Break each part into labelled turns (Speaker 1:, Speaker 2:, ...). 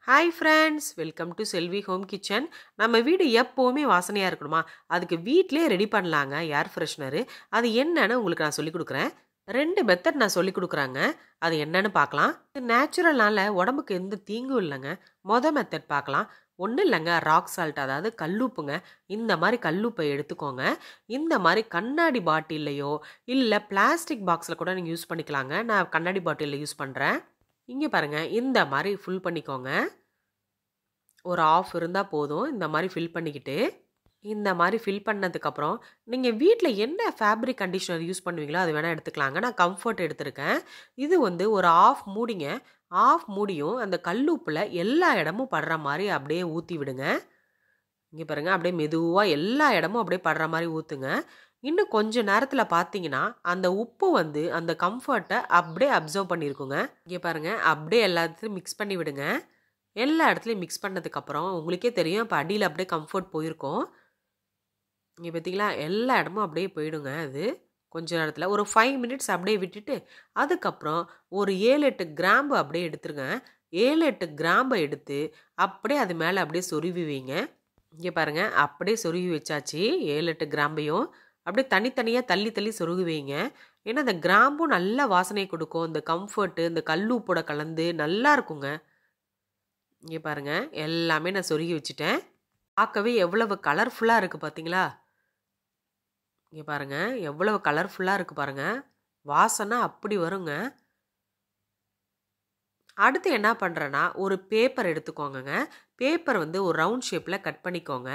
Speaker 1: Hi friends, welcome to Selvi home kitchen. நம்ம வீடு எப்போவுமே வாசனையாக இருக்கணுமா? அதுக்கு வீட்டிலே ரெடி பண்ணலாங்க ஏர் ஃப்ரெஷ்னரு. அது என்னன்னு உங்களுக்கு நான் சொல்லிக் கொடுக்குறேன். 2 மெத்தட் நான் சொல்லிக் கொடுக்குறேங்க. அது என்னன்னு பார்க்கலாம். இது நேச்சுரல்னால உடம்புக்கு எந்த தீங்கும் இல்லைங்க. மெத்தட் பார்க்கலாம். ஒன்றும் இல்லைங்க, ராக் சால்ட், அதாவது கல்லுப்புங்க. இந்த மாதிரி கல்லுப்பை எடுத்துக்கோங்க. இந்த மாதிரி கண்ணாடி பாட்டில்லையோ இல்லை பிளாஸ்டிக் பாக்ஸில் கூட நீங்கள் யூஸ் பண்ணிக்கலாங்க. நான் கண்ணாடி பாட்டிலில் யூஸ் பண்ணுறேன். இங்கே பாருங்கள், இந்த மாதிரி ஃபுல் பண்ணிக்கோங்க. ஒரு ஆஃப் இருந்தால் போதும். இந்த மாதிரி ஃபில் பண்ணிக்கிட்டு, இந்த மாதிரி ஃபில் பண்ணதுக்கப்புறம் நீங்கள் வீட்டில் என்ன ஃபேப்ரிக் கண்டிஷனர் யூஸ் பண்ணுவீங்களோ அது வேணால் எடுத்துக்கலாங்க. நான் கம்ஃபர்ட் எடுத்திருக்கேன். இது வந்து ஒரு ஆஃப் மூடிங்க. ஆஃப் மூடியும் அந்த கல்லுப்பில் எல்லா இடமும் படுற மாதிரி அப்படியே ஊற்றி விடுங்க. இங்கே பாருங்கள், அப்படியே மெதுவாக எல்லா இடமும் அப்படியே படுற மாதிரி ஊற்றுங்க. இன்னும் கொஞ்சம் நேரத்தில் பார்த்தீங்கன்னா அந்த உப்பு வந்து அந்த கம்ஃபர்ட்டை அப்படியே அப்சர்வ் பண்ணியிருக்குங்க. இங்கே பாருங்கள், அப்படியே எல்லாத்தையும் மிக்ஸ் பண்ணி விடுங்க. எல்லா இடத்துலையும் மிக்ஸ் பண்ணதுக்கப்புறம் உங்களுக்கே தெரியும், இப்போ அடியில் அப்படியே கம்ஃபர்ட் போயிருக்கும். இங்கே பார்த்தீங்களா, எல்லா இடமும் அப்படியே போயிடுங்க. அது கொஞ்ச நேரத்தில் ஒரு 5 மினிட்ஸ் அப்படியே விட்டுட்டு, அதுக்கப்புறம் ஒரு 7-8 கிராம்பு அப்படியே எடுத்துருங்க. 7-8 கிராம்பை எடுத்து அப்படியே அது மேலே அப்படியே சொருவி வைங்க. இங்கே பாருங்கள், அப்படியே சொருவி வச்சாச்சு. 7-8 கிராம்பையும் அப்படியே தனித்தனியாக தள்ளி தள்ளி சொருகி வைங்க. ஏன்னா இந்த கிராம்பும் நல்ல வாசனை கொடுக்கும். இந்த கம்ஃபர்ட்டு இந்த கல்லுப்போட கலந்து நல்லா இருக்குங்க. இங்கே பாருங்கள், எல்லாமே நான் சொருகி வச்சுட்டேன். பார்க்கவே எவ்வளவு கலர்ஃபுல்லாக இருக்குது பார்த்தீங்களா? இங்கே பாருங்கள், எவ்வளவு கலர்ஃபுல்லாக இருக்குது பாருங்கள். வாசனை அப்படி வருங்க. அடுத்து என்ன பண்ணுறேன்னா, ஒரு பேப்பர் எடுத்துக்கோங்க. பேப்பர் வந்து ஒரு ரவுண்ட் ஷேப்பில் கட் பண்ணிக்கோங்க.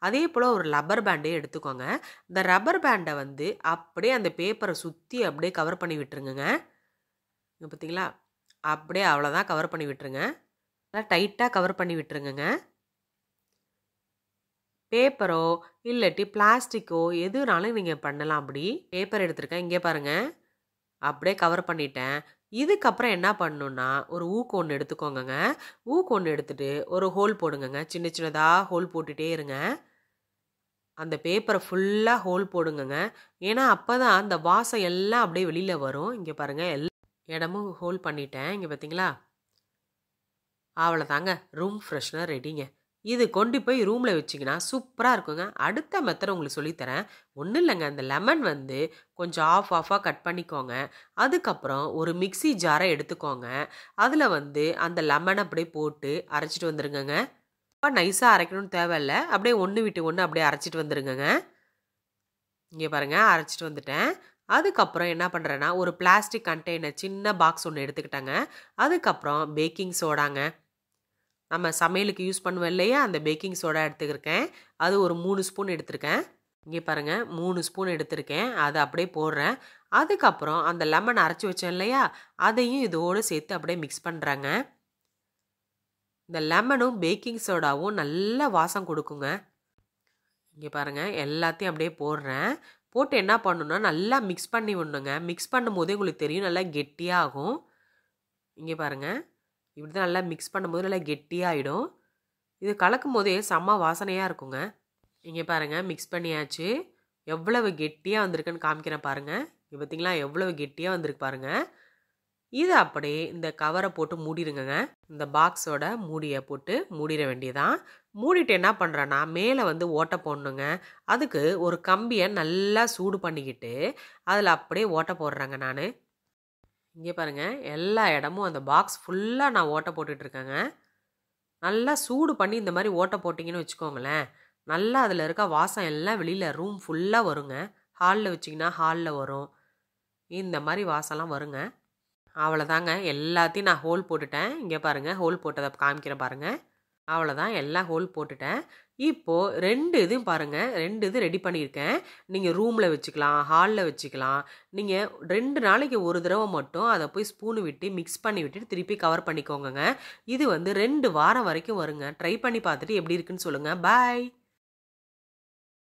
Speaker 1: அதே போல் ஒரு ரப்பர் பேண்டே எடுத்துக்கோங்க. இந்த ரப்பர் பேண்டை வந்து அப்படியே அந்த பேப்பரை சுற்றி அப்படியே கவர் பண்ணி விட்டுருங்க. இங்கே பார்த்தீங்களா, அப்படியே அவ்வளோதான், கவர் பண்ணி விட்டுருங்க. நல்லா டைட்டாக கவர் பண்ணி விட்டுருங்க. பேப்பரோ இல்லாட்டி பிளாஸ்டிக்கோ எதுனாலும் நீங்கள் பண்ணலாம். அப்படி பேப்பர் எடுத்துருக்கேன். இங்கே பாருங்கள், அப்படியே கவர் பண்ணிட்டேன். இதுக்கப்புறம் என்ன பண்ணணுன்னா, ஒரு ஊக்கு ஒன்று எடுத்துக்கோங்க. ஊக்கு ஒன்று எடுத்துகிட்டு ஒரு ஹோல் போடுங்க. சின்ன சின்னதாக ஹோல் போட்டுகிட்டே இருங்க. அந்த பேப்பரை ஃபுல்லாக ஹோல் போடுங்க. ஏன்னா அப்போ தான் அந்த வாசம் எல்லாம் அப்படியே வெளியில் வரும். இங்கே பாருங்கள், எல்லா இடமும் ஹோல் பண்ணிட்டேன். இங்கே பார்த்தீங்களா, அவ்வளோதாங்க, ரூம் ஃப்ரெஷ்னர் ரெடிங்க. இது கொண்டு போய் ரூமில் வச்சிங்கன்னா சூப்பராக இருக்குங்க. அடுத்த மெத்தட் உங்களுக்கு சொல்லித்தரேன். ஒன்றும் இல்லைங்க, அந்த லெமன் வந்து கொஞ்சம் ஆஃபாக கட் பண்ணிக்கோங்க. அதுக்கப்புறம் ஒரு மிக்ஸி ஜாரை எடுத்துக்கோங்க. அதில் வந்து அந்த லெமனை அப்படியே போட்டு அரைச்சிட்டு வந்துருங்க. ரொம்ப நைஸாக அரைக்கணும்னு தேவையில்லை, அப்படியே ஒன்று விட்டு ஒன்று அப்படியே அரைச்சிட்டு வந்துருங்க. இங்கே பாருங்கள், அரைச்சிட்டு வந்துட்டேன். அதுக்கப்புறம் என்ன பண்ணுறேன்னா, ஒரு பிளாஸ்டிக் கண்டெய்னர் சின்ன பாக்ஸ் ஒன்று எடுத்துக்கிட்டேங்க. அதுக்கப்புறம் பேக்கிங் சோடாங்க, நம்ம சமையலுக்கு யூஸ் பண்ணுவோம் இல்லையா, அந்த பேக்கிங் சோடா எடுத்துக்கிருக்கேன். அது ஒரு 3 ஸ்பூன் எடுத்திருக்கேன். இங்கே பாருங்கள், 3 ஸ்பூன் எடுத்திருக்கேன். அதை அப்படியே போடுறேன். அதுக்கப்புறம் அந்த லெமன் அரைச்சி வச்சேன் இல்லையா, அதையும் இதோடு சேர்த்து அப்படியே மிக்ஸ் பண்ணுறாங்க. இந்த லெமனும் பேக்கிங் சோடாவும் நல்ல வாசம் கொடுக்குங்க. இங்கே பாருங்கள், எல்லாத்தையும் அப்படியே போடுறேன். போட்டு என்ன பண்ணணுன்னா, நல்லா மிக்ஸ் பண்ணி விடணுங்க. மிக்ஸ் பண்ணும் போதே உங்களுக்கு தெரியும், நல்லா கெட்டியாக ஆகும். இங்கே பாருங்கள், இப்படி தான் நல்லா மிக்ஸ் பண்ணும்போது நல்லா கெட்டியாகிடும். இது கலக்கும் போதே செம்ம வாசனையாக இருக்குங்க. இங்கே பாருங்கள், மிக்ஸ் பண்ணியாச்சு. எவ்வளவு கெட்டியாக வந்திருக்குன்னு காமிக்கிறேன் பாருங்கள். இங்கே பார்த்தீங்களா, எவ்வளவு கெட்டியாக வந்திருக்கு பாருங்கள். இதை அப்படியே இந்த கவரை போட்டு மூடிடுங்க. இந்த பாக்ஸோட மூடியை போட்டு மூடிட வேண்டியதான். மூடிட்டு என்ன பண்ணுறேன்னா, மேலே வந்து ஓட்டை போடணுங்க. அதுக்கு ஒரு கம்பியை நல்லா சூடு பண்ணிக்கிட்டு அதில் அப்படியே ஓட்டை போடுறேங்க நான். இங்கே பாருங்கள், எல்லா இடமும் அந்த பாக்ஸ் ஃபுல்லாக நான் ஓட்டை போட்டுட்ருக்கேங்க. நல்லா சூடு பண்ணி இந்த மாதிரி ஓட்டை போட்டிங்கன்னு வச்சுக்கோங்களேன், நல்லா அதில் இருக்க வாசம் எல்லாம் வெளியில் ரூம் ஃபுல்லாக வருங்க. ஹாலில் வச்சிங்கன்னா ஹாலில் வரும். இந்த மாதிரி வாசம்லாம் வருங்க. அவ்வளோதாங்க, எல்லாத்தையும் நான் ஹோல் போட்டுட்டேன். இங்கே பாருங்கள், ஹோல் போட்டதை காமிக்கிறேன் பாருங்கள். அவ்வளோதான், எல்லாம் ஹோல் போட்டுட்டேன். இப்போது 2 இதுவும் பாருங்கள், 2 இது ரெடி பண்ணியிருக்கேன். நீங்கள் ரூமில் வச்சுக்கலாம், ஹாலில் வச்சுக்கலாம். நீங்கள் 2 நாளைக்கு ஒரு தடவை மட்டும் அதை போய் ஸ்பூனு விட்டு மிக்ஸ் பண்ணி விட்டுட்டு திருப்பி கவர் பண்ணிக்கோங்க. இது வந்து 2 வாரம் வரைக்கும் வருங்க. ட்ரை பண்ணி பார்த்துட்டு எப்படி இருக்குன்னு சொல்லுங்கள். பாய்.